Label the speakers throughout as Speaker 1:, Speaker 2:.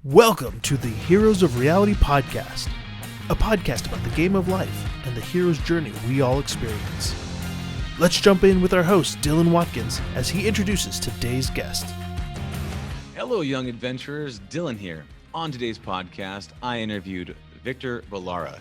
Speaker 1: Welcome to the Heroes of Reality podcast, a podcast about the game of life and the hero's journey we all experience. Let's jump in with our host, Dylan Watkins, as he introduces today's guest.
Speaker 2: Hello, young adventurers. Dylan here. On today's podcast, I interviewed Victor Bullara.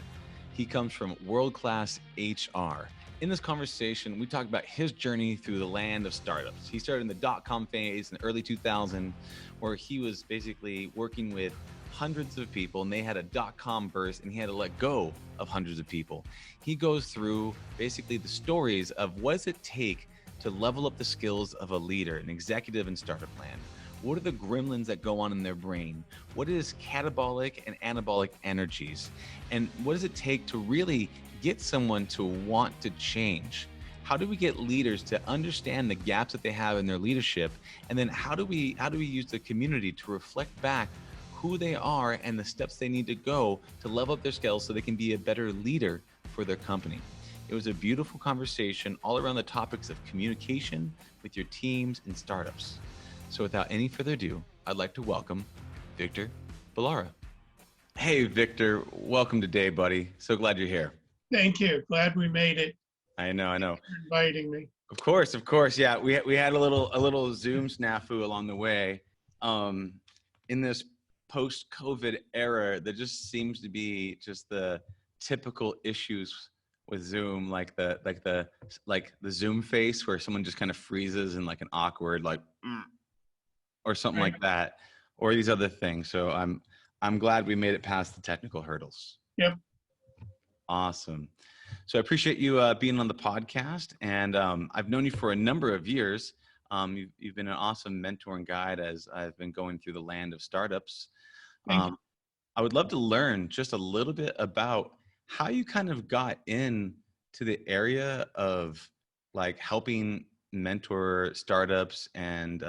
Speaker 2: He comes from World Class HR. In this conversation, we talked about his journey through the land of startups. He started in the dotcom phase in the early 2000s, where he was basically working with hundreds of people, and they had a dot-com burst, and he had to let go of hundreds of people. He goes through basically the stories of what does it take to level up the skills of a leader, an executive in startup land. What are the gremlins that go on in their brain? What is catabolic and anabolic energies? And what does it take to really get someone to want to change? How do we get leaders to understand the gaps that they have in their leadership? And then how do we use the community to reflect back who they are and the steps they need to go to level up their skills so they can be a better leader for their company? It was a beautiful conversation all around the topics of communication with your teams and startups. So without any further ado, I'd like to welcome Victor Bullara. Hey, Victor, welcome today, buddy. So glad you're here.
Speaker 3: Thank you. Glad we made it.
Speaker 2: I know.
Speaker 3: Thanks for inviting me.
Speaker 2: Of course. Yeah, we had a little Zoom snafu along the way. In this post-COVID era, there just seems to be just the typical issues with Zoom, like the Zoom face where someone just kind of freezes in like an awkward or something like that, or these other things. So I'm glad we made it past the technical hurdles.
Speaker 3: Yep.
Speaker 2: Awesome. So I appreciate you being on the podcast, and I've known you for a number of years. You've been an awesome mentor and guide as I've been going through the land of startups. I would love to learn just a little bit about how you kind of got into the area of like helping mentor startups and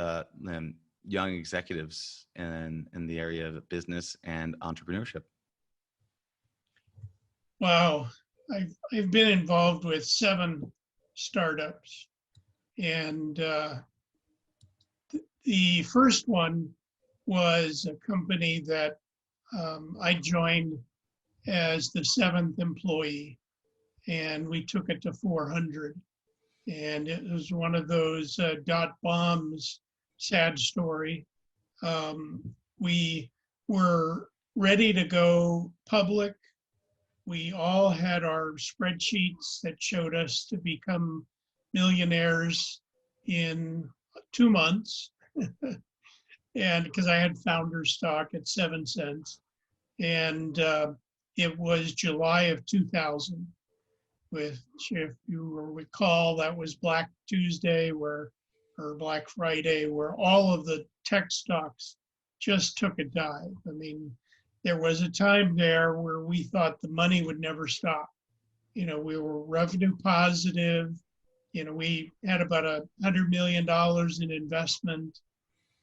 Speaker 2: young executives in the area of business and entrepreneurship.
Speaker 3: Wow. I've been involved with 7 startups, and the first one was a company that I joined as the 7th employee, and we took it to 400. And it was one of those dot bombs, sad story. We were ready to go public. We all had our spreadsheets that showed us to become millionaires in 2 months. And because I had founder stock at 7 cents. And it was July of 2000, which, if you recall, that was Black Tuesday or Black Friday, where all of the tech stocks just took a dive. I mean, there was a time there where we thought the money would never stop. You know, we were revenue positive. You know, we had about $100 million in investment.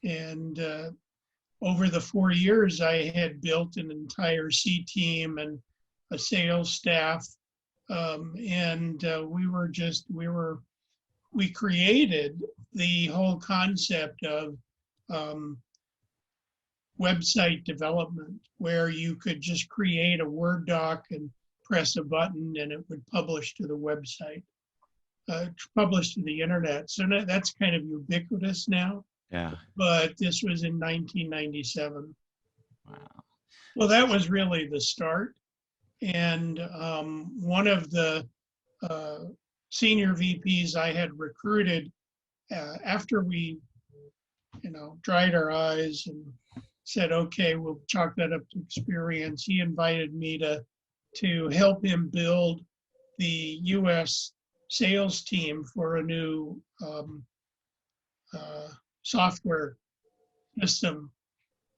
Speaker 3: And over the 4 years, I had built an entire C team and a sales staff. We created the whole concept of website development, where you could just create a Word doc and press a button and it would publish to the website, publish to the internet. So that's kind of ubiquitous now.
Speaker 2: Yeah.
Speaker 3: But this was in 1997.
Speaker 2: Wow.
Speaker 3: Well, that was really the start. And one of the senior VPs I had recruited after we, dried our eyes and said, okay, we'll chalk that up to experience. He invited me to help him build the U.S. sales team for a new software system.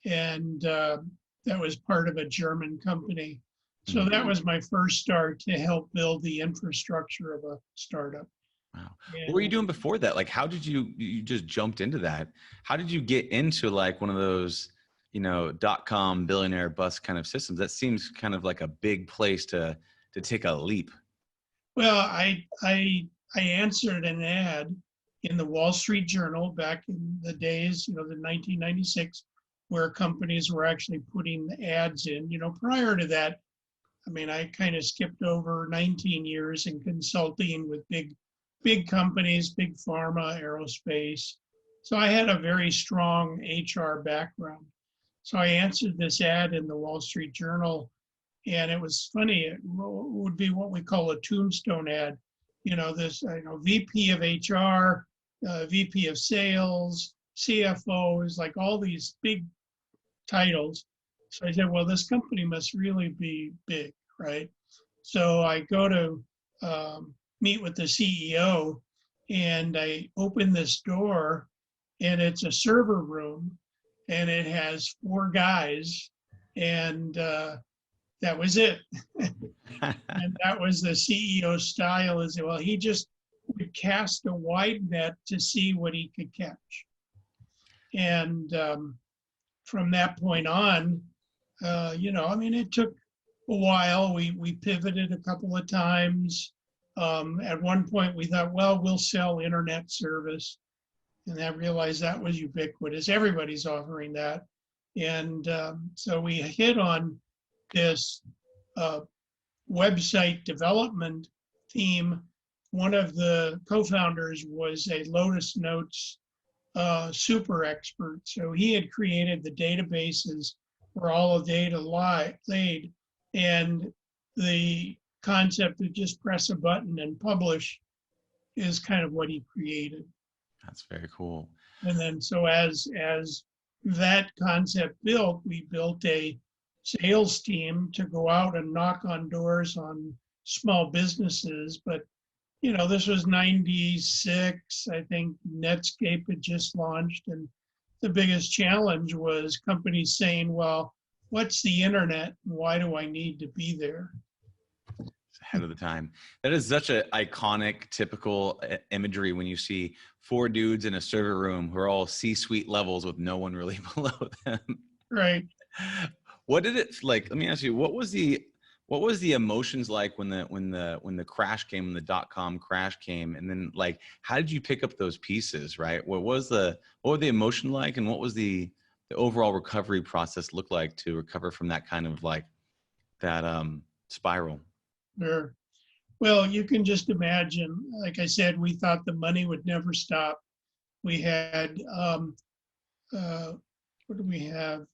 Speaker 3: And that was part of a German company. So that was my first start to help build the infrastructure of a startup.
Speaker 2: Wow. What were you doing before that? Like, how did you just jumped into that? How did you get into like one of those, dot-com Billionaire Bus kind of systems? That seems kind of like a big place to take a leap.
Speaker 3: Well, I answered an ad in the Wall Street Journal back in the days, the 1996, where companies were actually putting the ads in. Prior to that, I mean, I kind of skipped over 19 years in consulting with big companies, big pharma, aerospace. So I had a very strong HR background. So I answered this ad in the Wall Street Journal, and it was funny. It would be what we call a tombstone ad. This VP of HR, VP of Sales, CFOs, like all these big titles. So I said, well, this company must really be big, right? So I go to meet with the CEO, and I open this door, and it's a server room, and it has 4 guys, and that was it. And that was the CEO style. Is well, he just would cast a wide net to see what he could catch, and from that point on, it took a while. We pivoted a couple of times. At one point, we thought, well, we'll sell internet service, and I realized that was ubiquitous. Everybody's offering that, and so we hit on this website development theme. One of the co-founders was a Lotus Notes super expert. So he had created the databases where all the data laid, and the concept of just press a button and publish is kind of what he created.
Speaker 2: That's very cool.
Speaker 3: And then so as that concept built, we built a sales team to go out and knock on doors on small businesses. But this was 96. I think Netscape had just launched, and the biggest challenge was companies saying, well, what's the internet? Why do I need to be there?
Speaker 2: It's ahead of the time. That is such an iconic, typical imagery when you see 4 dudes in a server room who are all C-suite levels with no one really below them.
Speaker 3: Right.
Speaker 2: What did it like? Let me ask you, what was the emotions like when the crash came, when the dotcom crash came, and then like how did you pick up those pieces, right? What were the emotion like, and what was the overall recovery process look like to recover from that kind of like that spiral?
Speaker 3: Sure. Well, you can just imagine, like I said, we thought the money would never stop. We had what do we have?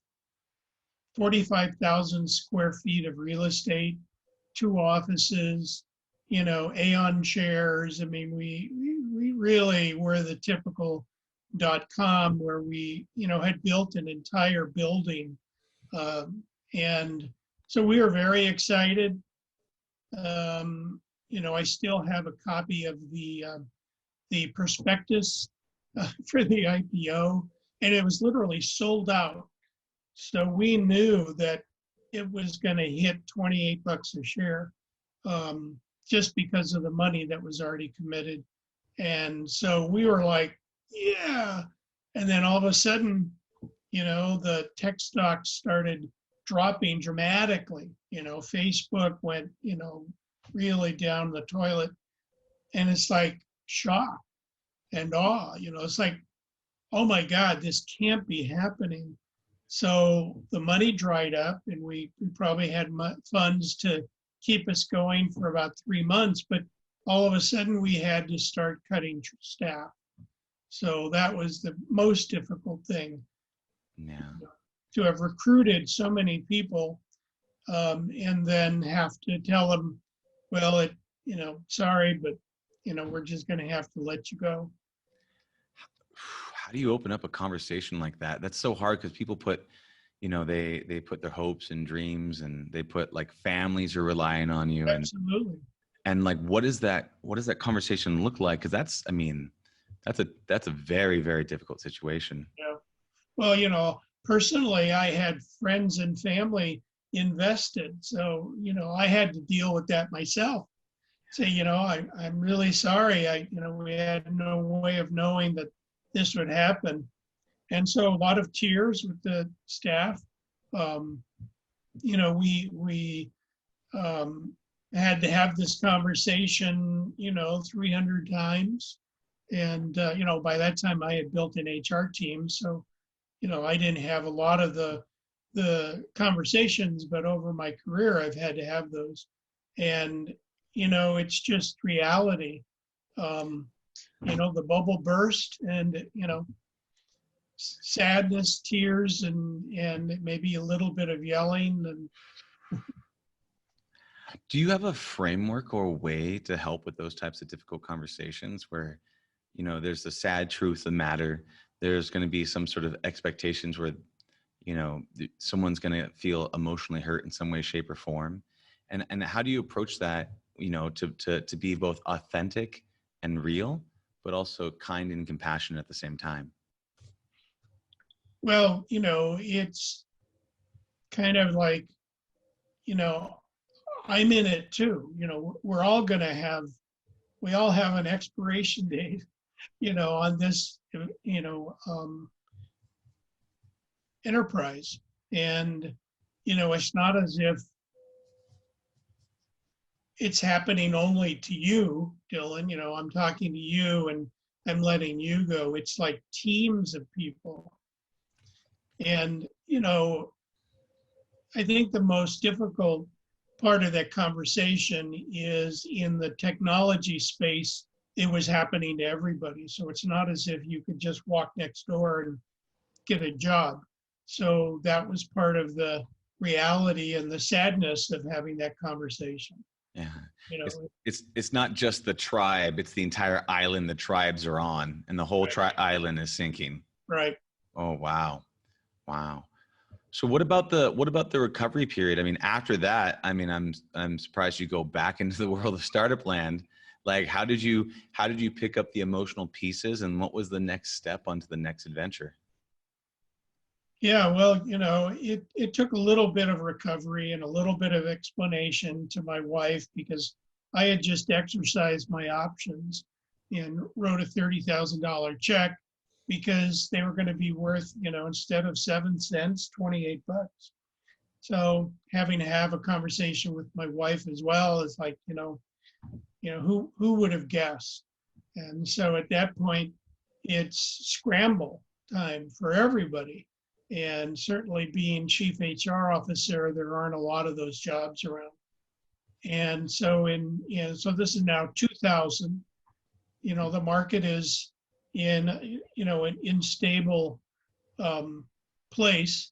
Speaker 3: 45,000 square feet of real estate, 2 offices, Aeon chairs. I mean, we really were the typical dotcom where we, had built an entire building. And so we were very excited. I still have a copy of the prospectus for the IPO, and it was literally sold out. So we knew that it was going to hit $28 a share, just because of the money that was already committed. And so we were like, yeah. And then all of a sudden, the tech stocks started dropping dramatically. Facebook went, really down the toilet. And it's like shock and awe. It's like, oh my God, this can't be happening. So the money dried up, and we probably had funds to keep us going for about 3 months, but all of a sudden we had to start cutting staff. So that was the most difficult thing.
Speaker 2: Yeah.
Speaker 3: To have recruited so many people, and then have to tell them, well, sorry, but we're just going to have to let you go.
Speaker 2: How do you open up a conversation like that? That's so hard because people put, they put their hopes and dreams, and they put like families are relying on you.
Speaker 3: Absolutely.
Speaker 2: And like, what does that conversation look like? Because that's a very, very difficult situation.
Speaker 3: Yeah. Well, personally, I had friends and family invested. So, I had to deal with that myself. Say, I'm really sorry. We had no way of knowing that this would happen. And so a lot of tears with the staff. We had to have this conversation, 300 times. And, by that time I had built an HR team. So I didn't have a lot of the conversations, but over my career, I've had to have those. And, it's just reality. The bubble burst and, sadness, tears, and maybe a little bit of yelling. And
Speaker 2: Do you have a framework or a way to help with those types of difficult conversations where, there's the sad truth of the matter. There's going to be some sort of expectations where, someone's going to feel emotionally hurt in some way, shape, or form. And how do you approach that, to be both authentic and real, but also kind and compassionate at the same time?
Speaker 3: well, it's kind of like, I'm in it too. We're all going to we all have an expiration date, on this, enterprise. And, it's not as if it's happening only to you, Dylan. I'm talking to you and I'm letting you go. It's like teams of people. And, I think the most difficult part of that conversation is in the technology space. It was happening to everybody. So it's not as if you could just walk next door and get a job. So that was part of the reality and the sadness of having that conversation.
Speaker 2: Yeah.
Speaker 3: You know,
Speaker 2: It's not just the tribe, it's the entire island the tribes are on, and the whole island is sinking.
Speaker 3: right.
Speaker 2: Oh, wow. Wow. So what about the recovery period? I mean, after that, I'm surprised you go back into the world of startup land. Like, how did you pick up the emotional pieces, and what was the next step onto the next adventure?
Speaker 3: Yeah, well, it took a little bit of recovery and a little bit of explanation to my wife because I had just exercised my options and wrote a $30,000 check because they were going to be worth, instead of 7 cents, $28. So having to have a conversation with my wife as well is like, who would have guessed? And so at that point, it's scramble time for everybody. And certainly being chief HR officer, there aren't a lot of those jobs around. And so so this is now 2000, the market is in, an unstable place.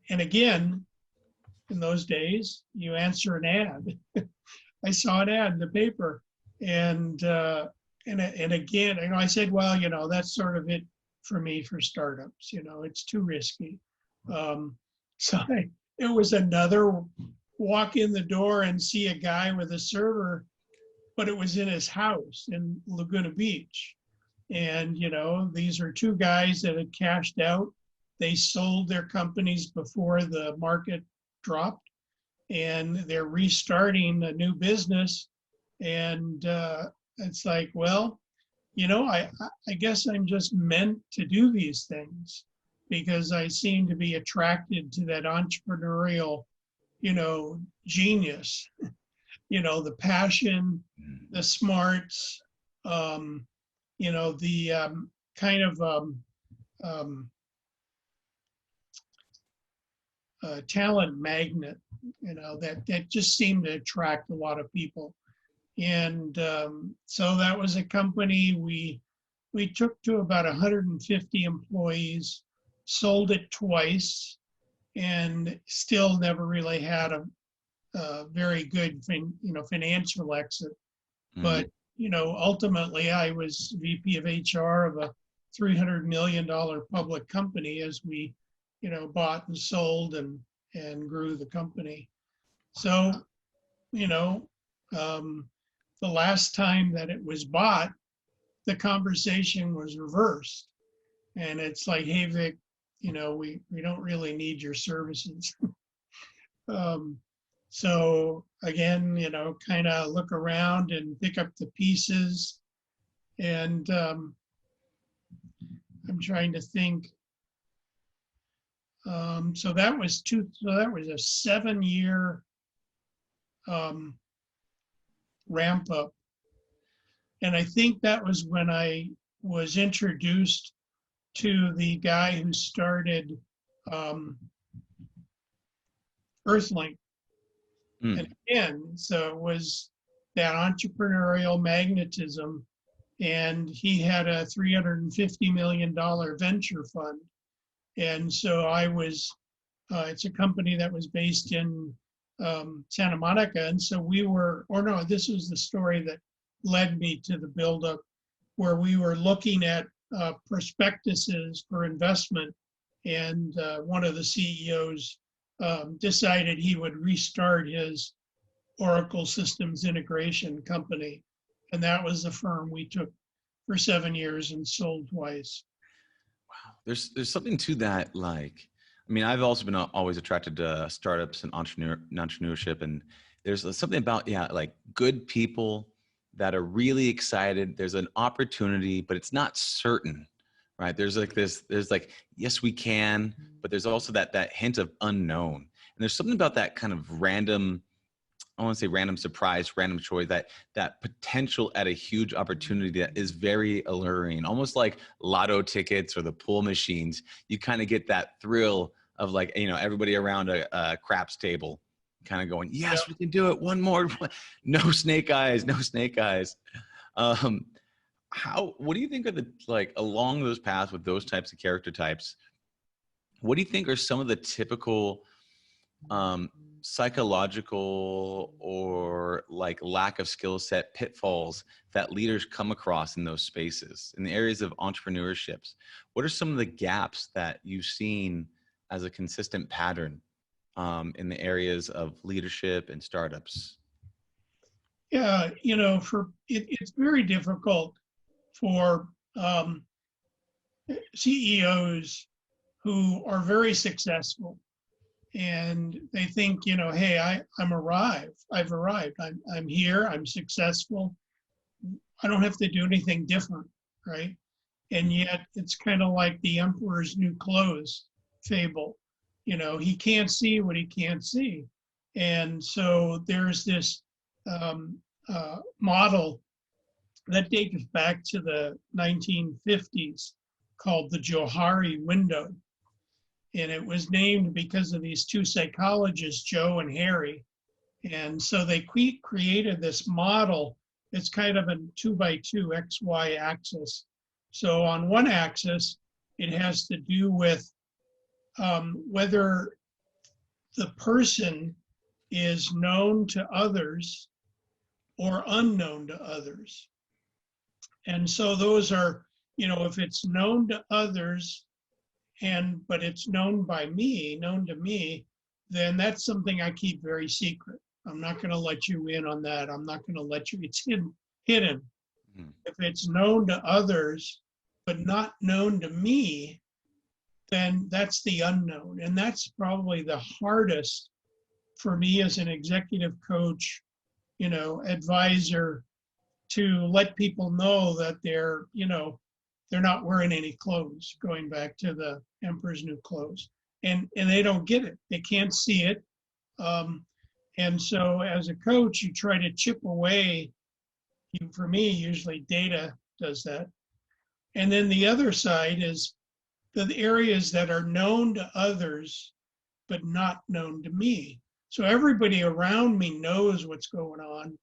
Speaker 3: And again, in those days, you answer an ad. I saw an ad in the paper and again, I said, well, that's sort of it for me for startups. It's too risky. It was another walk in the door and see a guy with a server, but it was in his house in Laguna Beach. And, these are two guys that had cashed out. They sold their companies before the market dropped and they're restarting a new business. And it's like, well, I guess I'm just meant to do these things because I seem to be attracted to that entrepreneurial, genius, the passion, the smarts, the kind of talent magnet, that just seemed to attract a lot of people. And so that was a company we took to about 150 employees, sold it twice, and still never really had a very good financial exit. Mm-hmm. But ultimately, I was VP of HR of a $300 million public company as we, bought and sold and grew the company. So, the last time that it was bought, the conversation was reversed. And it's like, hey, Vic, we don't really need your services. So again, kind of look around and pick up the pieces. And I'm trying to think. So that was a 7-year ramp up. And I think that was when I was introduced to the guy who started Earthlink. And again, so it was that entrepreneurial magnetism. And he had a $350 million venture fund. And so I was, it's a company that was based in Santa Monica. And so we were, or no, this was the story that led me to the buildup, where we were looking at prospectuses for investment. And one of the CEOs decided he would restart his Oracle systems integration company. And that was the firm we took for 7 years and sold twice.
Speaker 2: Wow. There's something to that. Like, I mean, I've also been always attracted to startups and entrepreneurship. And there's something about, like good people that are really excited. There's an opportunity, but it's not certain, right? There's like, yes, we can, but there's also that hint of unknown. And there's something about that kind of random, I want to say random surprise, random choice, that potential at a huge opportunity that is very alluring, almost like lotto tickets or the pool machines. You kind of get that thrill of like, everybody around a craps table kind of going, yes, we can do it. One more, no snake eyes, no snake eyes. What do you think are along those paths with those types of character types? What do you think are some of the typical psychological or like lack of skill set pitfalls that leaders come across in those spaces, in the areas of entrepreneurships? What are some of the gaps that you've seen as a consistent pattern in the areas of leadership and startups?
Speaker 3: Yeah, it's very difficult for CEOs who are very successful, and they think, hey, I've arrived. I'm here. I'm successful. I don't have to do anything different, right? And yet it's kind of like the emperor's new clothes fable. He can't see what he can't see. And so there's this model that dates back to the 1950s called the Johari window. And it was named because of these two psychologists, Joe and Harry. And so they created this model. It's kind of a 2x2 XY axis. So on one axis, it has to do with whether the person is known to others or unknown to others. And so those are, if it's known to others, but it's known to me, then that's something I keep very secret. I'm not going to let you in on that. I'm not going to let you, it's hidden. Mm-hmm. If it's known to others, but not known to me, then that's the unknown. And that's probably the hardest for me as an executive coach, advisor, to let people know that they're not wearing any clothes, going back to the emperor's new clothes. And they don't get it. They can't see it. And so as a coach, you try to chip away. For me, usually data does that. And then the other side is the areas that are known to others, but not known to me. So everybody around me knows what's going on.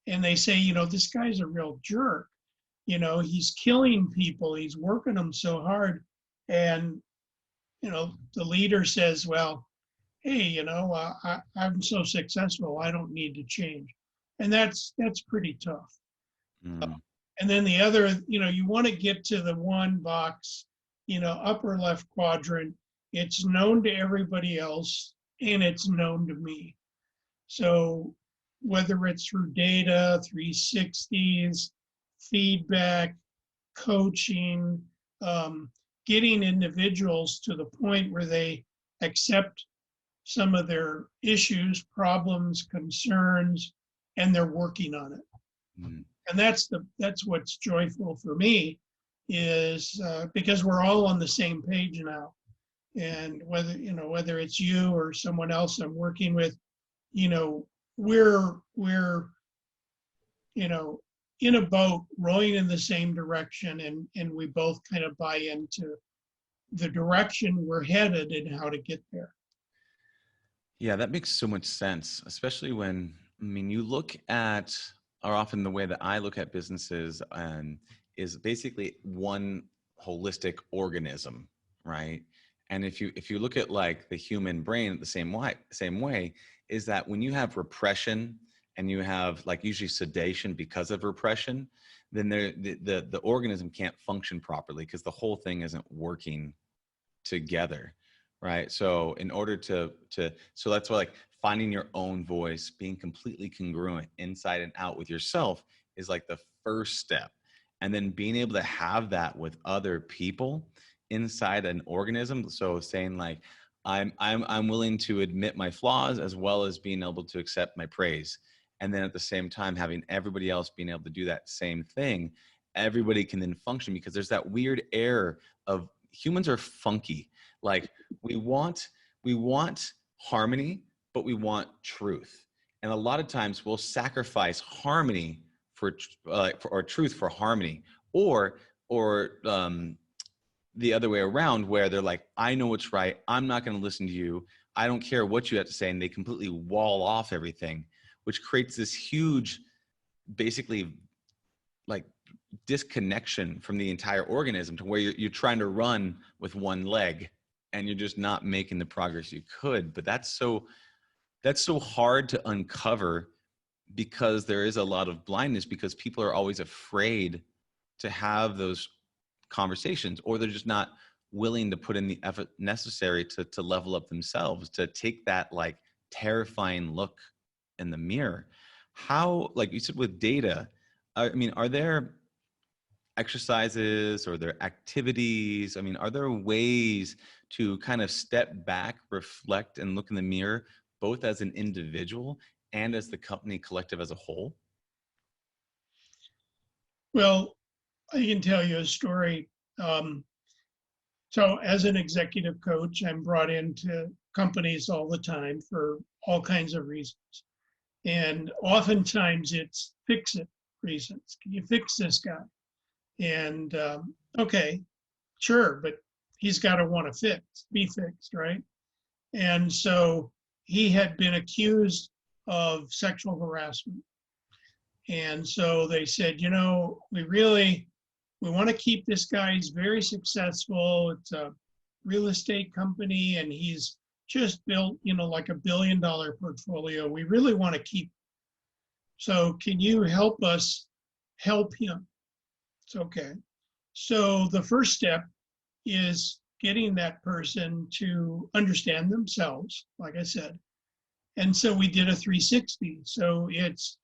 Speaker 3: And they say, this guy's a real jerk. He's killing people. He's working them so hard. And, the leader says, well, hey, I'm so successful, I don't need to change. And that's pretty tough. Mm. And then the other, you want to get to the one box, upper left quadrant. It's known to everybody else and it's known to me. So whether it's through data, 360s, feedback, coaching, getting individuals to the point where they accept some of their issues, problems, concerns, and they're working on it. Mm. And that's what's joyful for me, is because we're all on the same page now. And whether it's you or someone else I'm working with, we're in a boat rowing in the same direction, and we both kind of buy into the direction we're headed and how to get there.
Speaker 2: Yeah, that makes so much sense, especially when, I mean, you look at, or often the way that I look at businesses is basically one holistic organism, right? And if you look at like the human brain the same way, is that when you have repression and you have like usually sedation because of repression, then the organism can't function properly because the whole thing isn't working together, right? So in order so that's why like finding your own voice, being completely congruent inside and out with yourself is like the first step. And then being able to have that with other people inside an organism, so saying like I'm willing to admit my flaws as well as being able to accept my praise, and then at the same time having everybody else being able to do that same thing, everybody can then function, because there's that weird air of humans are funky. Like we want harmony, but we want truth. And a lot of times we'll sacrifice harmony for truth for harmony, or the other way around, where they're like, I know what's right, I'm not going to listen to you, I don't care what you have to say, and they completely wall off everything, which creates this huge, basically, like disconnection from the entire organism, to where you're trying to run with one leg and you're just not making the progress you could. But that's so hard to uncover, because there is a lot of blindness, because people are always afraid to have those conversations, or they're just not willing to put in the effort necessary to level up themselves, to take that like terrifying look in the mirror. How, like you said with data, I mean, are there exercises or their activities? I mean, are there ways to kind of step back, reflect, and look in the mirror, both as an individual and as the company collective as a whole?
Speaker 3: Well, I can tell you a story. So as an executive coach, I'm brought into companies all the time for all kinds of reasons. And oftentimes it's fix it reasons. Can you fix this guy? And okay, sure, but he's got to want to be fixed, right? And so he had been accused of sexual harassment. And so they said, we want to keep this guy. He's very successful. It's a real estate company, and he's just built, like $1 billion portfolio. We really want to keep. So can you help us help him? It's okay. So the first step is getting that person to understand themselves, like I said. And so we did a 360. So it's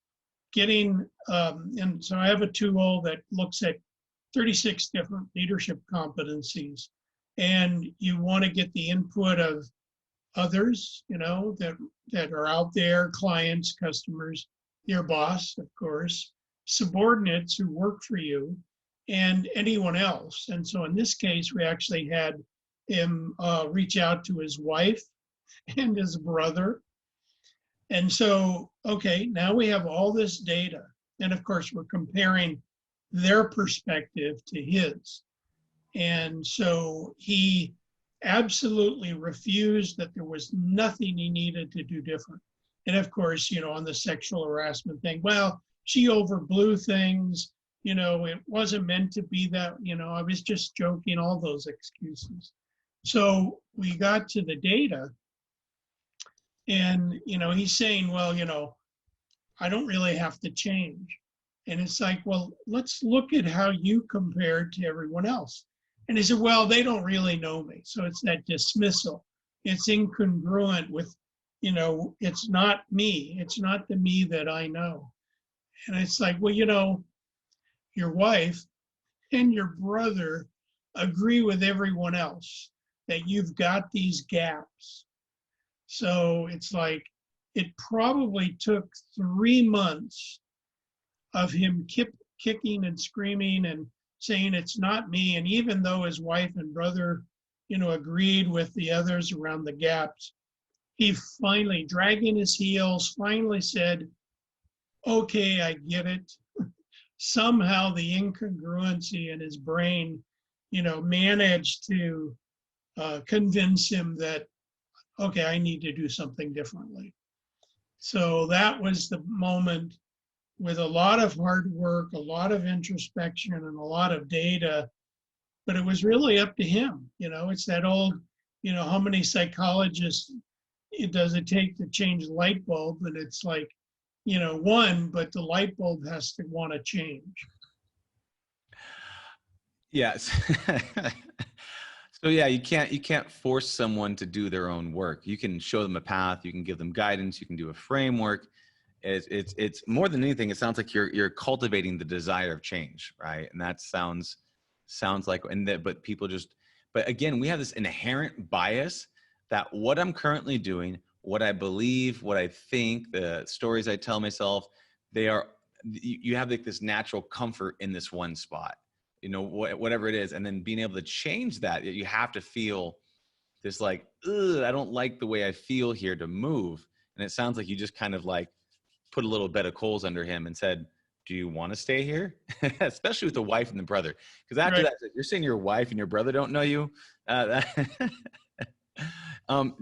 Speaker 3: getting, and so I have a tool that looks at 36 different leadership competencies. And you want to get the input of others, that are out there, clients, customers, your boss, of course, subordinates who work for you, and anyone else. And so in this case, we actually had him reach out to his wife and his brother. And so, okay, now we have all this data. And of course, we're comparing their perspective to his. And so he absolutely refused that there was nothing he needed to do different. And of course, on the sexual harassment thing, well, she overblew things, it wasn't meant to be that, I was just joking, all those excuses. So we got to the data, and, he's saying, well, I don't really have to change. And it's like, well, let's look at how you compare to everyone else. And he said, well, they don't really know me. So it's that dismissal. It's incongruent with, it's not me. It's not the me that I know. And it's like, well, your wife and your brother agree with everyone else that you've got these gaps. So it's like, it probably took 3 months of him kicking and screaming and saying it's not me. And even though his wife and brother, agreed with the others around the gaps, he finally, dragging his heels, finally said, okay, I get it. Somehow the incongruency in his brain, managed to convince him that, okay, I need to do something differently. So that was the moment, with a lot of hard work, a lot of introspection, and a lot of data. But it was really up to him. It's that old, how many psychologists does it take to change the light bulb? And it's like, one, but the light bulb has to want to change.
Speaker 2: Yes. So yeah, you can't force someone to do their own work. You can show them a path, you can give them guidance, you can do a framework. It's more than anything, it sounds like you're cultivating the desire of change, right? And that sounds like, but again, we have this inherent bias that what I'm currently doing, what I believe, what I think, the stories I tell myself, you have like this natural comfort in this one spot, whatever it is. And then being able to change that, you have to feel this like, I don't like the way I feel here to move. And it sounds like you just kind of like put a little bed of coals under him and said, do you want to stay here? Especially with the wife and the brother. Because after
Speaker 3: Right.
Speaker 2: that, you're saying your wife and your brother don't know you.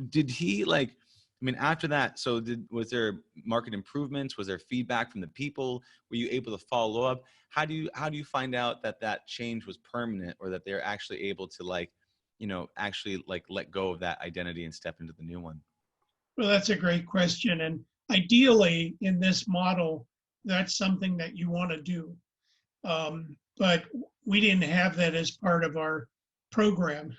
Speaker 2: Did he after that, so was there market improvements? Was there feedback from the people? Were you able to follow up? How do you find out that change was permanent, or that they're actually able to actually let go of that identity and step into the new one?
Speaker 3: Well, that's a great question. And ideally, in this model, that's something that you want to do. But we didn't have that as part of our program.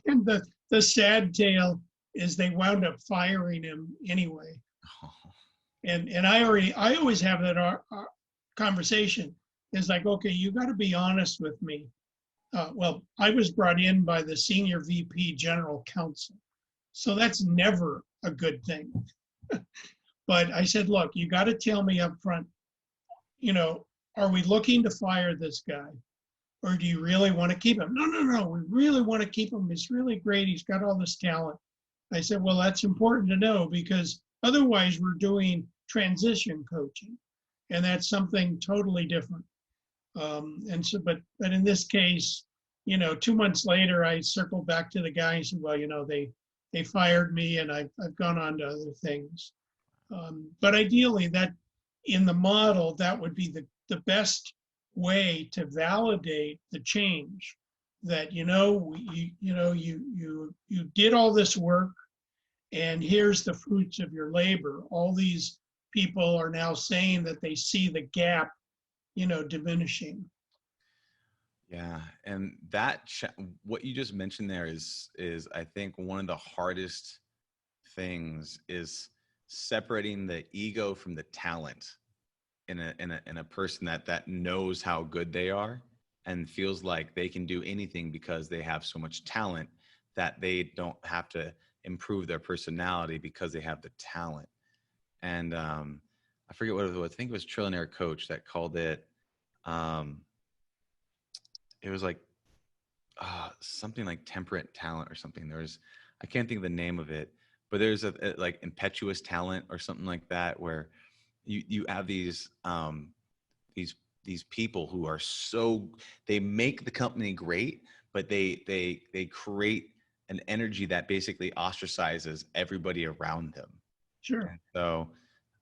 Speaker 3: And the sad tale is they wound up firing him anyway. And I always have that conversation. It's like, okay, you got to be honest with me. Well, I was brought in by the senior VP general counsel. So that's never a good thing. But I said, look, you got to tell me up front, are we looking to fire this guy? Or do you really want to keep him? No, we really want to keep him. He's really great. He's got all this talent. I said, well, that's important to know, because otherwise we're doing transition coaching. And that's something totally different. And so, but in this case, 2 months later, I circled back to the guy and said, well, they fired me, and I've gone on to other things. But ideally, that in the model, that would be the best way to validate the change. That you did all this work, and here's the fruits of your labor. All these people are now saying that they see the gap, diminishing.
Speaker 2: Yeah, and what you just mentioned there is I think one of the hardest things is separating the ego from the talent in a person that knows how good they are and feels like they can do anything because they have so much talent that they don't have to improve their personality because they have the talent. And I forget what it was. I think it was Trillionaire Coach that called it. It was like something like temperate talent or something. I can't think of the name of it, but there's a like impetuous talent or something like that, where you have these people who are they make the company great, but they create an energy that basically ostracizes everybody around them.
Speaker 3: Sure.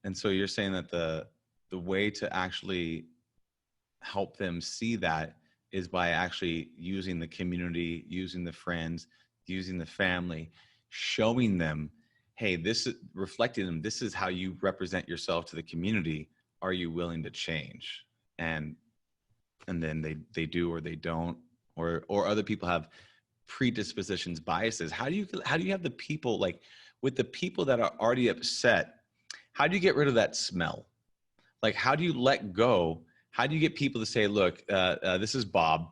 Speaker 2: And so you're saying that the way to actually help them see that is by actually using the community, using the friends, using the family, showing them, hey, this is reflecting them. This is how you represent yourself to the community. Are you willing to change? And then they do, or they don't, or other people have predispositions, biases. How do you have the people, like with the people that are already upset, how do you get rid of that smell? Like, how do you let go? How do you get people to say, look, this is Bob.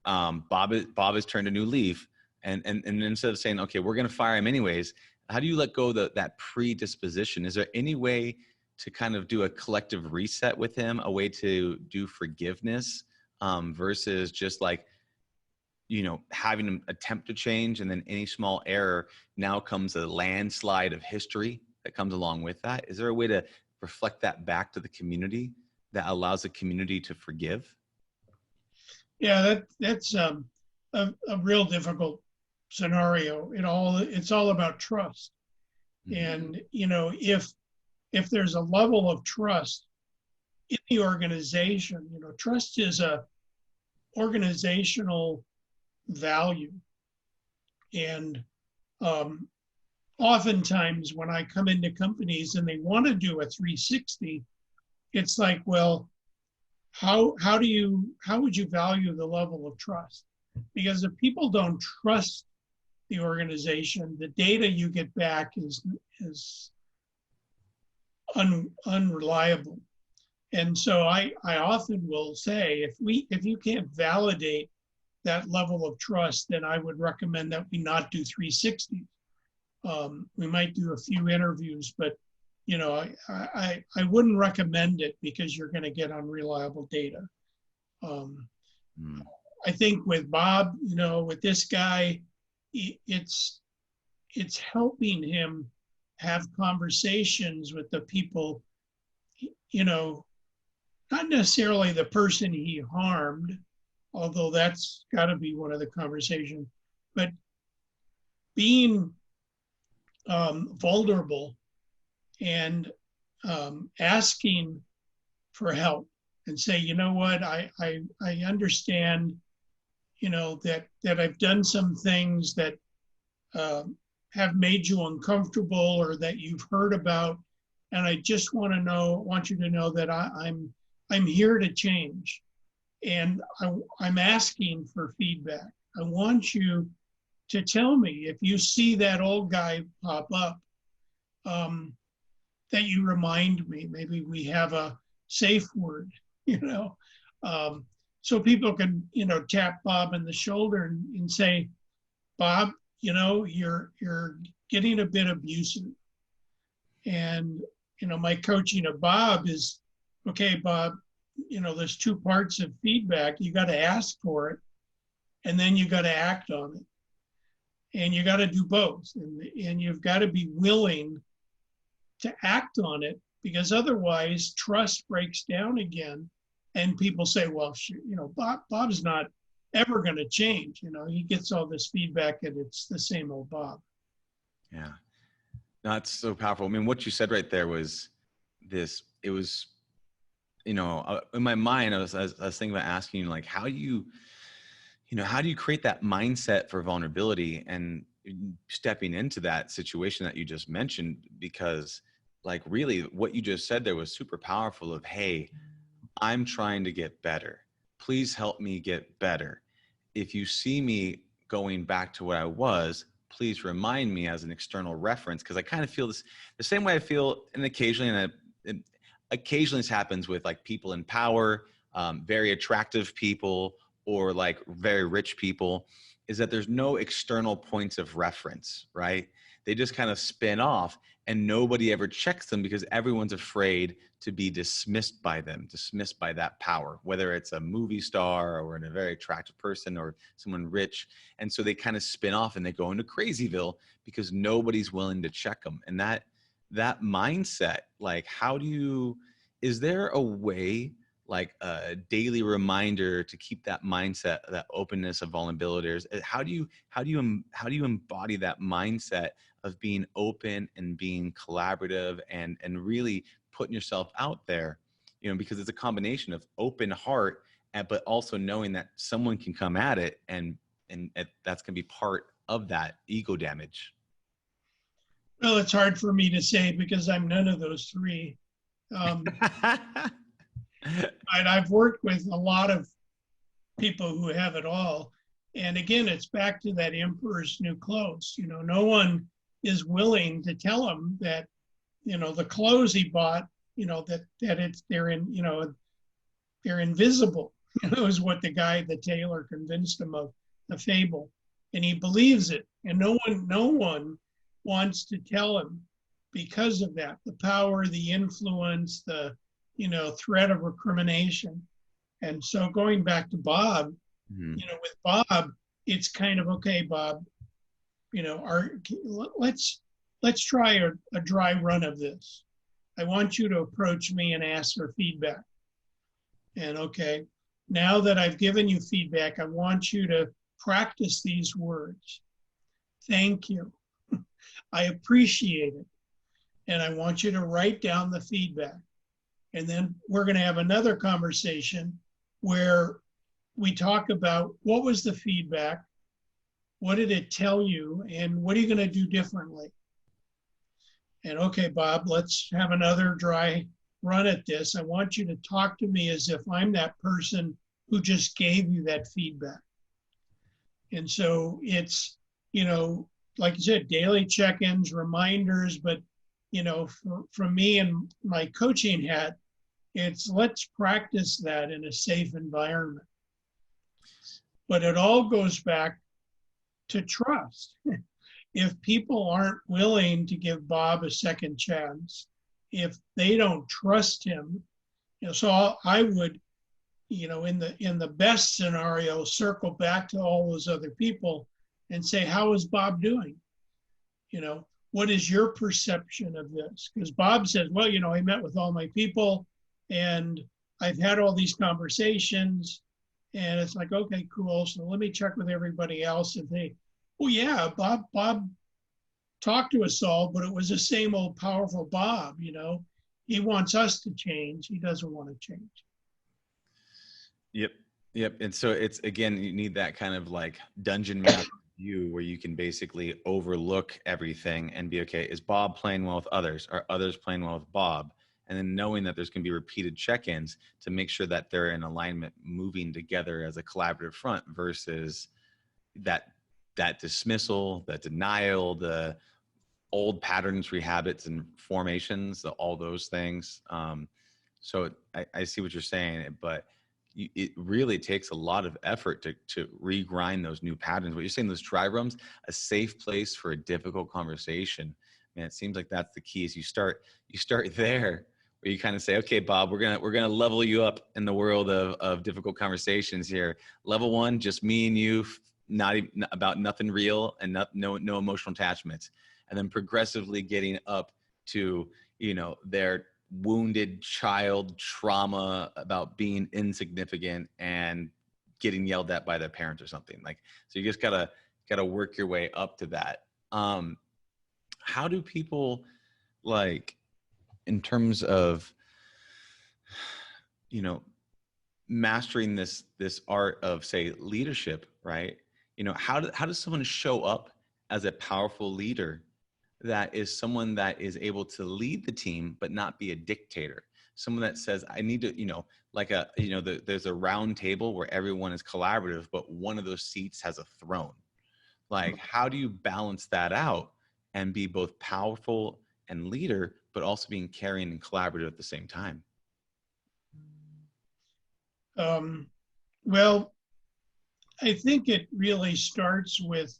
Speaker 2: Bob has turned a new leaf. And instead of saying, okay, we're going to fire him anyways, how do you let go of that predisposition? Is there any way to kind of do a collective reset with him, a way to do forgiveness versus just like, having them attempt to change, and then any small error now comes a landslide of history that comes along with that? Is there a way to reflect that back to the community that allows the community to forgive?
Speaker 3: Yeah, that's a real difficult scenario, it's all about trust. And, if there's a level of trust in the organization, trust is a organizational value. And oftentimes when I come into companies and they want to do a 360, it's like, well, how would you value the level of trust? Because if people don't trust the organization, the data you get back is unreliable. And so I often will say, if you can't validate that level of trust, then I would recommend that we not do 360. We might do a few interviews, but I wouldn't recommend it because you're going to get unreliable data. I think with Bob, with this guy, it's helping him have conversations with the people, not necessarily the person he harmed, although that's got to be one of the conversations, but being vulnerable and asking for help and say, you know what, I understand, that I've done some things that have made you uncomfortable or that you've heard about, and I just want you to know that I'm here to change, and I'm asking for feedback. I want you to tell me if you see that old guy pop up, that you remind me. Maybe we have a safe word, so people can, tap Bob in the shoulder and say, Bob, you're getting a bit abusive. And, my coaching of Bob is, okay, Bob, there's two parts of feedback. You got to ask for it, and then you got to act on it. And you got to do both. And you've got to be willing to act on it, because otherwise trust breaks down again. And people say, well, Bob's not ever going to change. He gets all this feedback and it's the same old Bob.
Speaker 2: Yeah. No, that's so powerful. I mean, what you said right there was this, it was, in my mind, I was thinking about asking you, like, how do you create that mindset for vulnerability and stepping into that situation that you just mentioned? Because, like, really what you just said there was super powerful of, hey, I'm trying to get better. Please help me get better. If you see me going back to what I was, please remind me as an external reference. Because I kind of feel the same way I feel, and occasionally this happens with, like, people in power, very attractive people, or like very rich people, is that there's no external points of reference, right? They just kind of spin off and nobody ever checks them because everyone's afraid to be dismissed by them, dismissed by that power, whether it's a movie star or a very attractive person or someone rich. And so they kind of spin off and they go into Crazyville because nobody's willing to check them. And that mindset, like, is there a way, like a daily reminder to keep that mindset, that openness of vulnerability? How do you embody that mindset of being open and being collaborative and really putting yourself out there, because it's a combination of open heart, but also knowing that someone can come at it and that's going to be part of that ego damage.
Speaker 3: Well, it's hard for me to say because I'm none of those three. And I've worked with a lot of people who have it all. And again, it's back to that emperor's new clothes. No one is willing to tell him that, the clothes he bought, they're invisible. Is what the tailor convinced him of, the fable. And he believes it. And no one wants to tell him because of that, the power, the influence, the threat of recrimination. And so going back to Bob, with Bob, it's kind of, okay, Bob, let's try a dry run of this. I want you to approach me and ask for feedback. And okay, now that I've given you feedback, I want you to practice these words. thank you. I appreciate it. And I want you to write down the feedback. And then we're going to have another conversation where we talk about what was the feedback, what did it tell you, and what are you going to do differently? And okay, Bob, let's have another dry run at this. I want you to talk to me as if I'm that person who just gave you that feedback. And so it's, like you said, daily check-ins, reminders, but, for me and my coaching hat, it's let's practice that in a safe environment. But it all goes back to trust. If people aren't willing to give Bob a second chance, if they don't trust him, so I would, in the best scenario, circle back to all those other people and say, how is Bob doing? What is your perception of this? Because Bob says, well, I met with all my people and I've had all these conversations, and it's like, okay, cool. So let me check with everybody else and they, oh yeah, Bob talked to us all, but it was the same old powerful Bob, He wants us to change. He doesn't want to change.
Speaker 2: Yep. And so it's, again, you need that kind of like dungeon map view where you can basically overlook everything and be, okay, is Bob playing well with others? Are others playing well with Bob? And then knowing that there's going to be repeated check-ins to make sure that they're in alignment, moving together as a collaborative front versus that dismissal, that denial, the old patterns, rehabits, and formations, all those things. So I see what you're saying, but it really takes a lot of effort to regrind those new patterns. What you're saying, those dry rooms, a safe place for a difficult conversation. Man, it seems like that's the key. Is you start there, where you kind of say, okay, Bob, we're gonna level you up in the world of difficult conversations here. Level 1, just me and you, not even about nothing real and no emotional attachments, and then progressively getting up to their wounded child trauma about being insignificant and getting yelled at by their parents or something. Like, so you just gotta work your way up to that. How do people, like, in terms of mastering this art of, say, leadership, right? How does someone show up as a powerful leader that is someone that is able to lead the team but not be a dictator? Someone that says, I need to, there's a round table where everyone is collaborative, but one of those seats has a throne. Like, how do you balance that out and be both powerful and leader, but also being caring and collaborative at the same time?
Speaker 3: Well, I think it really starts with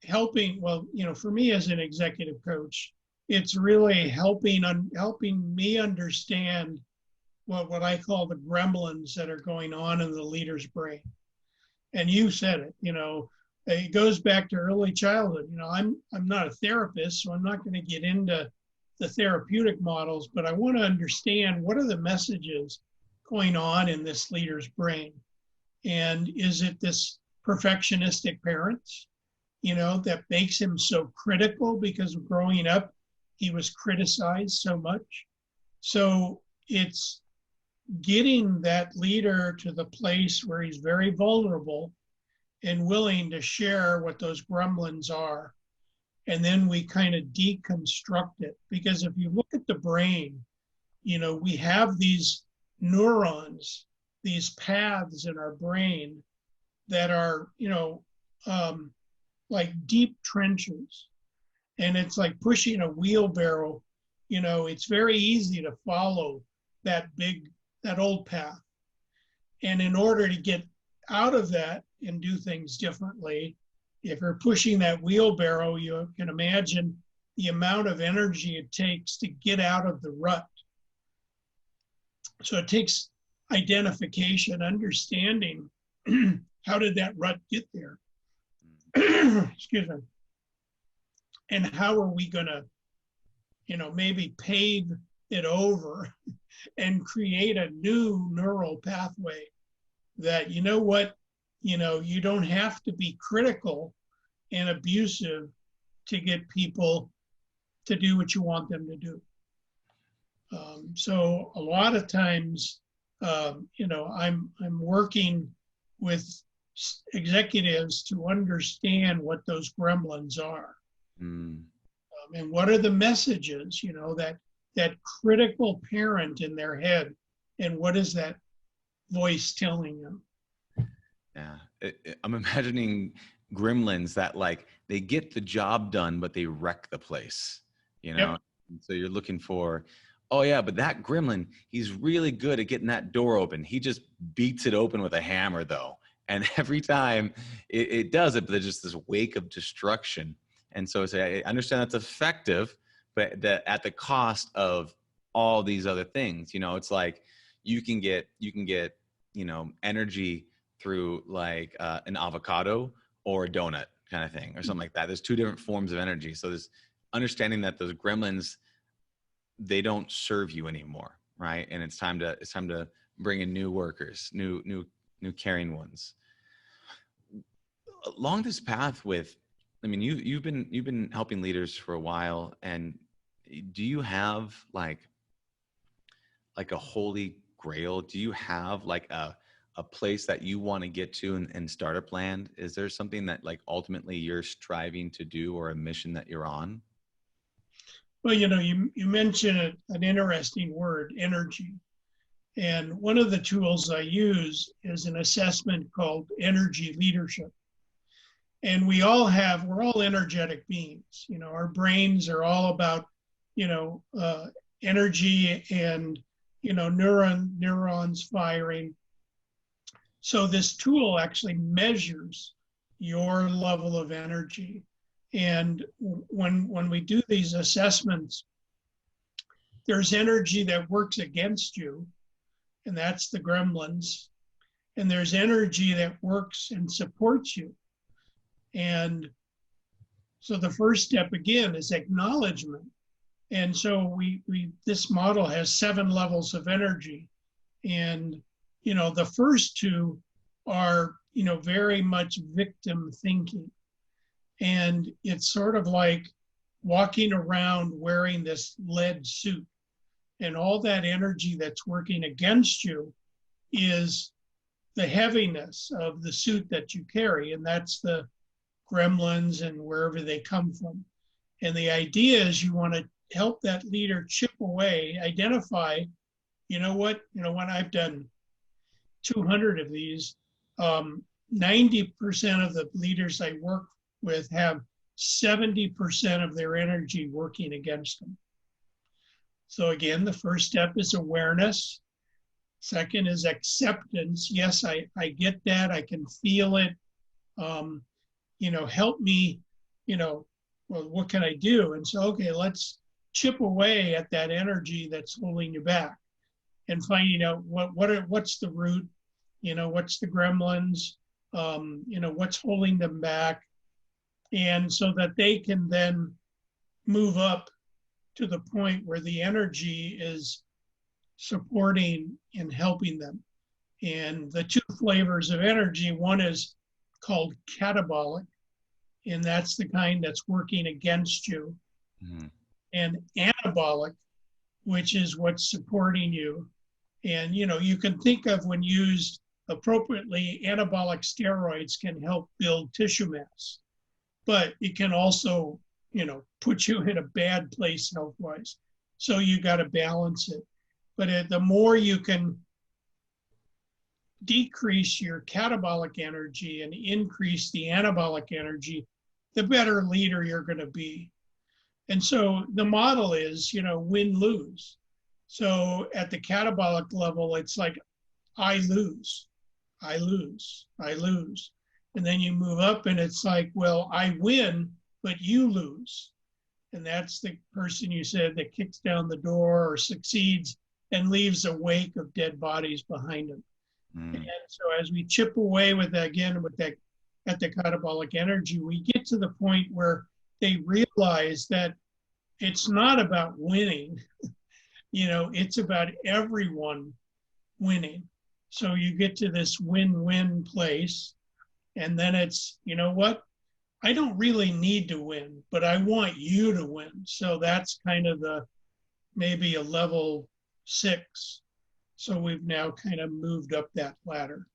Speaker 3: helping. Well, for me as an executive coach, it's really helping me understand what I call the gremlins that are going on in the leader's brain. And you said it, it goes back to early childhood. I'm not a therapist, so I'm not going to get into the therapeutic models, but I want to understand what are the messages going on in this leader's brain. And is it this perfectionistic parents, that makes him so critical because growing up, he was criticized so much? So it's getting that leader to the place where he's very vulnerable and willing to share what those gremlins are. And then we kind of deconstruct it. Because if you look at the brain, we have these neurons, these paths in our brain that are, like deep trenches. And it's like pushing a wheelbarrow. It's very easy to follow that old path. And in order to get out of that and do things differently, if you're pushing that wheelbarrow, you can imagine the amount of energy it takes to get out of the rut. So it takes identification, understanding how did that rut get there? Excuse me. And how are we going to, maybe pave it over and create a new neural pathway that, you don't have to be critical and abusive to get people to do what you want them to do. So a lot of times, I'm working with executives to understand what those gremlins are, and what are the messages, that critical parent in their head, and what is that voice telling them?
Speaker 2: Yeah, I'm imagining gremlins that like they get the job done, but they wreck the place,
Speaker 3: Yep.
Speaker 2: So you're looking for, oh yeah, but that gremlin, he's really good at getting that door open. He just beats it open with a hammer though. And every time it does it, but there's just this wake of destruction. And so I understand that's effective, but at the cost of all these other things. It's like you can get energy through like an avocado or a donut kind of thing or something like that. There's two different forms of energy. So there's understanding that those gremlins, they don't serve you anymore, right? And it's time to bring in new workers, new caring ones. Along this path you've been helping leaders for a while, and do you have like a holy grail? Do you have like a place that you want to get to and start a plan? Is there something that like ultimately you're striving to do, or a mission that you're on?
Speaker 3: Well, you mentioned an interesting word, energy. And one of the tools I use is an assessment called energy leadership. And we're all energetic beings. Our brains are all about, energy and, neurons firing. So this tool actually measures your level of energy. And when we do these assessments, there's energy that works against you, and that's the gremlins. And there's energy that works and supports you. And so the first step again is acknowledgement. And so this model has 7 levels of energy. And, the first 2 are, very much victim thinking. And it's sort of like walking around wearing this lead suit, and all that energy that's working against you is the heaviness of the suit that you carry. And that's the gremlins and wherever they come from. And the idea is you want to help that leader chip away, identify, when I've done 200 of these, 90% of the leaders I work with have 70% of their energy working against them. So again, the first step is awareness. Second is acceptance. Yes, I get that. I can feel it. Help me, well, what can I do? And so, okay, let's chip away at that energy that's holding you back, and finding out what's the root, what's the gremlins, what's holding them back. And so that they can then move up to the point where the energy is supporting and helping them. And the 2 flavors of energy, one is called catabolic, and that's the kind that's working against you. Mm-hmm. And anabolic, which is what's supporting you. And, you can think of, when used appropriately, anabolic steroids can help build tissue mass, but it can also, put you in a bad place health-wise. So you got to balance it. But the more you can decrease your catabolic energy and increase the anabolic energy, the better leader you're going to be. And so the model is, win-lose. So at the catabolic level, it's like, I lose. And then you move up and it's like, well, I win, but you lose. And that's the person you said that kicks down the door or succeeds and leaves a wake of dead bodies behind them. Mm. And so as we chip away with that, again, with that at the catabolic energy, we get to the point where they realize that it's not about winning, it's about everyone winning. So you get to this win-win place, and then it's, I don't really need to win, but I want you to win. So that's kind of maybe a level 6. So we've now kind of moved up that ladder.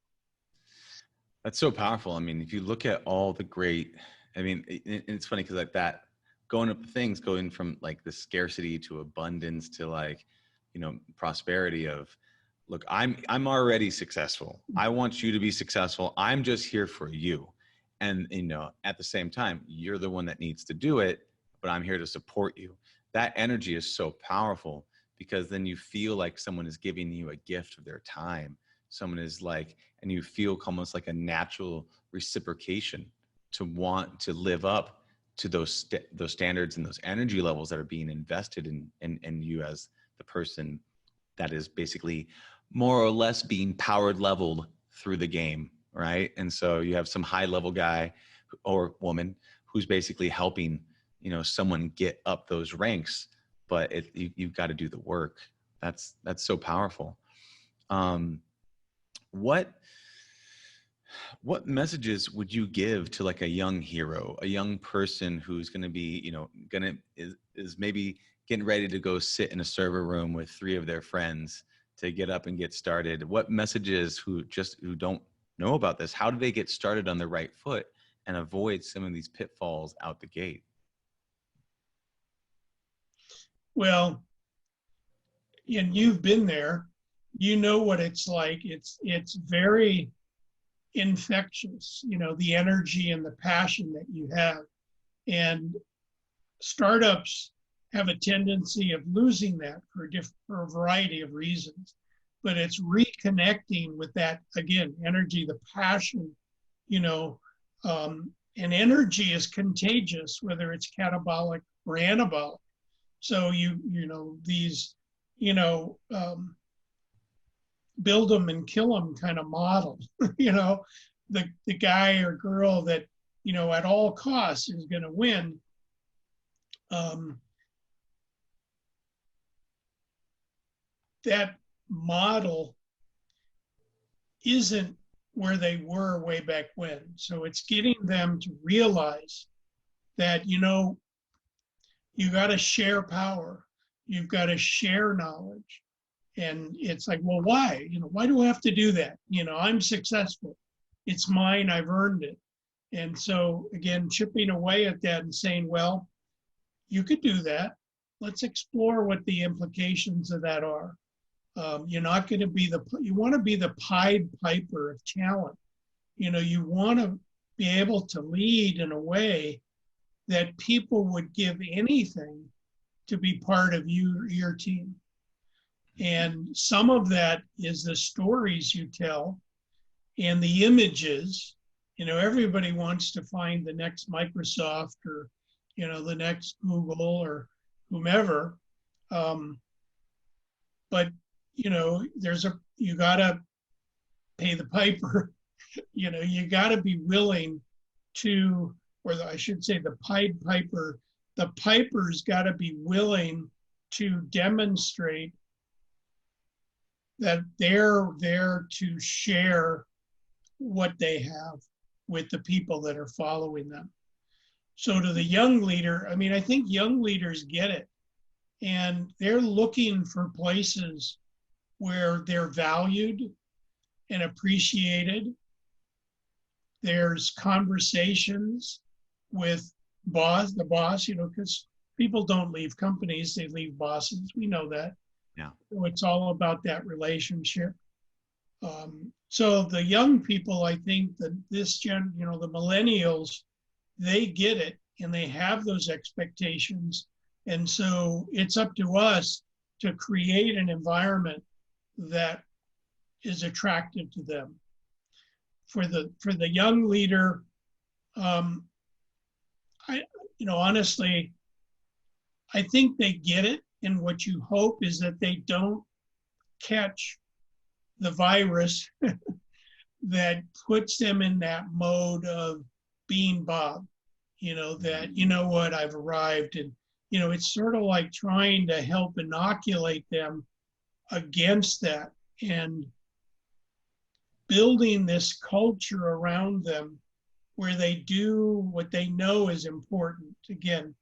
Speaker 2: That's so powerful. I mean, if you look at all the great, I mean, it's funny because like that going up things going from like the scarcity to abundance to like, prosperity of, look, I'm already successful. I want you to be successful. I'm just here for you. And, at the same time, you're the one that needs to do it, but I'm here to support you. That energy is so powerful because then you feel like someone is giving you a gift of their time. Someone is like, and you feel almost like a natural reciprocation to want to live up to those standards and those energy levels that are being invested in you as the person that is basically more or less being powered leveled through the game, right? And so you have some high level guy or woman who's basically helping, someone get up those ranks, but you've got to do the work. That's so powerful. What messages would you give to like a young hero, a young person who's going to be, is maybe getting ready to go sit in a server room with 3 of their friends to get up and get started? What messages who don't know about this, how do they get started on the right foot and avoid some of these pitfalls out the gate?
Speaker 3: Well, and you've been there, you know what it's like. It's very infectious, the energy and the passion that you have. And startups have a tendency of losing that for a variety of reasons. But it's reconnecting with that, again, energy, the passion, and energy is contagious, whether it's catabolic or anabolic. So these, build them and kill them kind of model, the guy or girl that, at all costs is going to win. That model isn't where they were way back when. So it's getting them to realize that, you got to share power. You've got to share knowledge. And it's like, well, why? Why do I have to do that? I'm successful. It's mine. I've earned it. And so, again, chipping away at that and saying, well, you could do that. Let's explore what the implications of that are. You're not going to be you want to be the Pied Piper of talent. You want to be able to lead in a way that people would give anything to be part of your team. And some of that is the stories you tell and the images. Everybody wants to find the next Microsoft or, the next Google or whomever. But, you got to pay the piper. You got to be willing to, I should say the Pied Piper, the piper's got to be willing to demonstrate that they're there to share what they have with the people that are following them. So to the young leader, I think young leaders get it. And they're looking for places where they're valued and appreciated. There's conversations with the boss, because people don't leave companies, they leave bosses. We know that.
Speaker 2: Yeah.
Speaker 3: So it's all about that relationship. So the young people, I think that the millennials, they get it and they have those expectations. And so it's up to us to create an environment that is attractive to them. For the young leader, honestly, I think they get it. And what you hope is that they don't catch the virus that puts them in that mode of being Bob, that, I've arrived. And, it's sort of like trying to help inoculate them against that and building this culture around them where they do what they know is important. Again,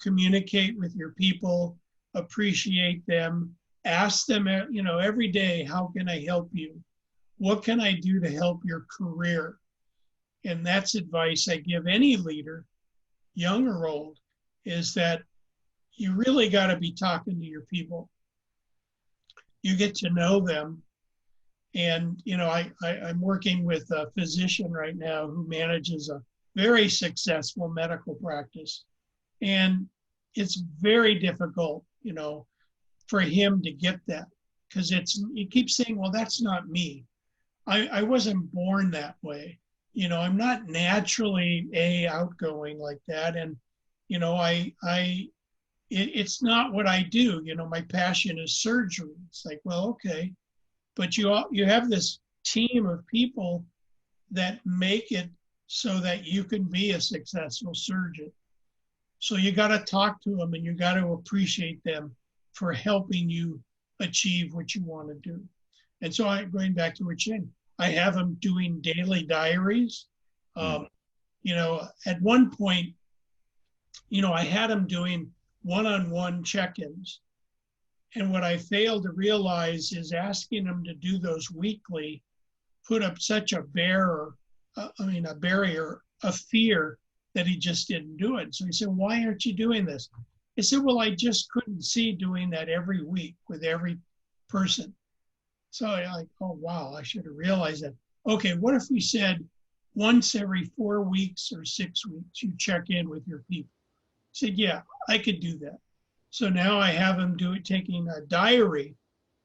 Speaker 3: communicate with your people, appreciate them, ask them, every day, how can I help you? What can I do to help your career? And that's advice I give any leader, young or old, is that you really got to be talking to your people. You get to know them. And, I'm working with a physician right now who manages a very successful medical practice. And it's very difficult, for him to get that, because he keeps saying, well, that's not me. I wasn't born that way. I'm not naturally outgoing like that. And, it's not what I do. My passion is surgery. It's like, well, okay. But you have this team of people that make it so that you can be a successful surgeon. So you got to talk to them and you got to appreciate them for helping you achieve what you want to do. And so going back to what you're saying, I have them doing daily diaries. At one point, I had them doing one-on-one check-ins. And what I failed to realize is asking them to do those weekly put up such a barrier of fear that he just didn't do it. So he said, why aren't you doing this? I said, well, I just couldn't see doing that every week with every person. So I'm like, oh, wow, I should have realized that. Okay, what if we said once every 4 weeks or 6 weeks, you check in with your people? I said, yeah, I could do that. So now I have him taking a diary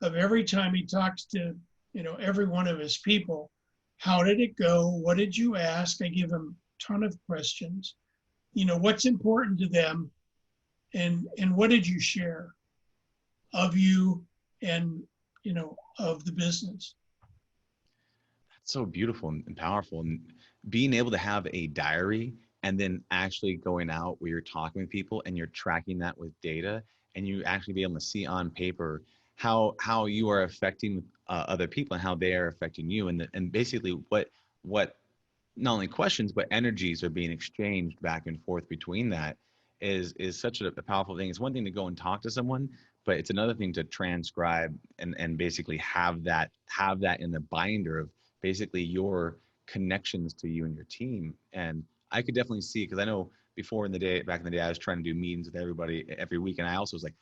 Speaker 3: of every time he talks to, every one of his people. How did it go? What did you ask? I give him a ton of questions. What's important to them, and what did you share of you and, of the business?
Speaker 2: That's so beautiful and powerful. And being able to have a diary and then actually going out where you're talking with people and you're tracking that with data, and you actually be able to see on paper how you are affecting other people and how they are affecting you, and basically what not only questions but energies are being exchanged back and forth between that is such a powerful thing. It's one thing to go and talk to someone, but it's another thing to transcribe and basically have that in the binder of basically your connections to you and your team. And I could definitely see, because I know back in the day, I was trying to do meetings with everybody every week, and I also was like,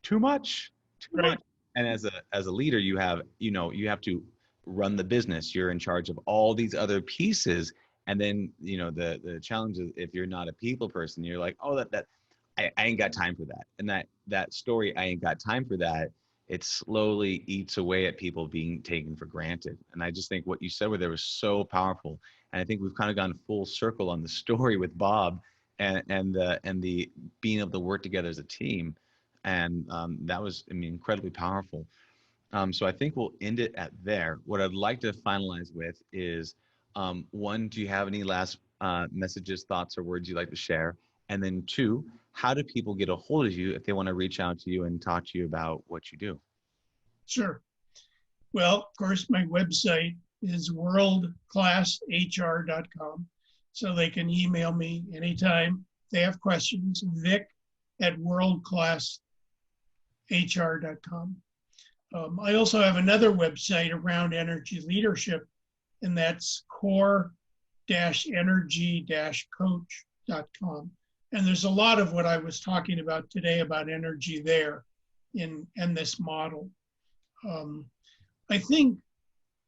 Speaker 2: too much.
Speaker 3: Right.
Speaker 2: And as a leader, you have to run the business. You're in charge of all these other pieces, and then the challenge is, if you're not a people person, you're like, oh, that I ain't got time for that. And that story, I ain't got time for that, it slowly eats away at people being taken for granted. And I just think what you said there was so powerful. And I think we've kind of gone full circle on the story with Bob and the being able to work together as a team. And that was, incredibly powerful. So I think we'll end it at there. What I'd like to finalize with is, one, do you have any last messages, thoughts, or words you'd like to share? And then two, how do people get a hold of you if they want to reach out to you and talk to you about what you do?
Speaker 3: Sure. Well, of course, my website is worldclasshr.com. So they can email me anytime they have questions, vic@worldclasshr.com. I also have another website around energy leadership, and that's core-energy-coach.com. And there's a lot of what I was talking about today about energy there in this model. I think,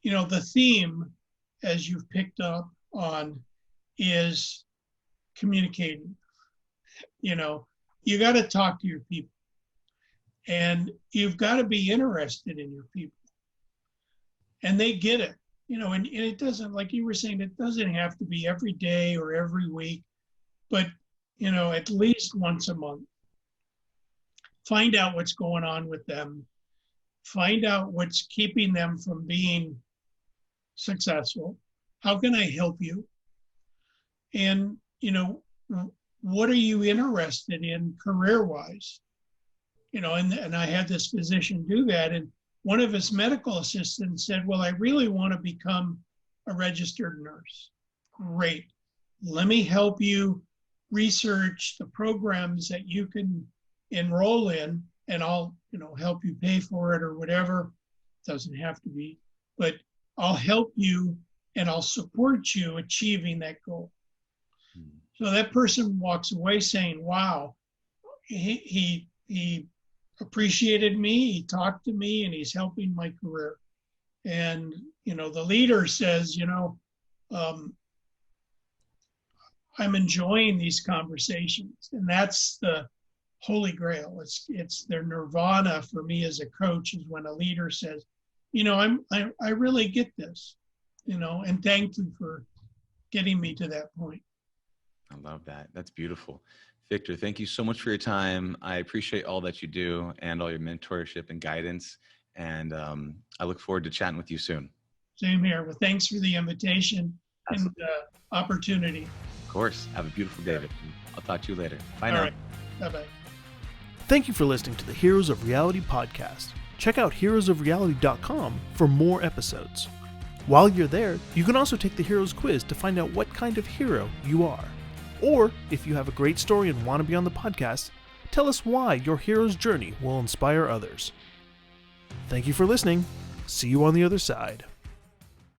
Speaker 3: the theme, as you've picked up on, is communicating. You got to talk to your people, and you've got to be interested in your people, and they get it. And it doesn't, like you were saying, it doesn't have to be every day or every week, but at least once a month. Find out what's going on with them. Find out what's keeping them from being successful. How can I help you? And, what are you interested in career-wise? And I had this physician do that, and one of his medical assistants said, well, I really want to become a registered nurse. Great. Let me help you research the programs that you can enroll in, and I'll, help you pay for it or whatever. Doesn't have to be, but I'll help you and I'll support you achieving that goal. So that person walks away saying, wow, he appreciated me, he talked to me, and he's helping my career. And, the leader says, I'm enjoying these conversations. And that's the holy grail. It's their nirvana for me as a coach, is when a leader says, I really get this, and thank you for getting me to that point.
Speaker 2: I love that. That's beautiful. Victor, thank you so much for your time. I appreciate all that you do and all your mentorship and guidance. And I look forward to chatting with you soon.
Speaker 3: Same here. Well, thanks for the invitation and opportunity.
Speaker 2: Of course. Have a beautiful day, Victor. I'll talk to you later. Bye now.
Speaker 3: All right. Bye-bye.
Speaker 1: Thank you for listening to the Heroes of Reality podcast. Check out heroesofreality.com for more episodes. While you're there, you can also take the Heroes Quiz to find out what kind of hero you are. Or, if you have a great story and want to be on the podcast, tell us why your hero's journey will inspire others. Thank you for listening. See you on the other side.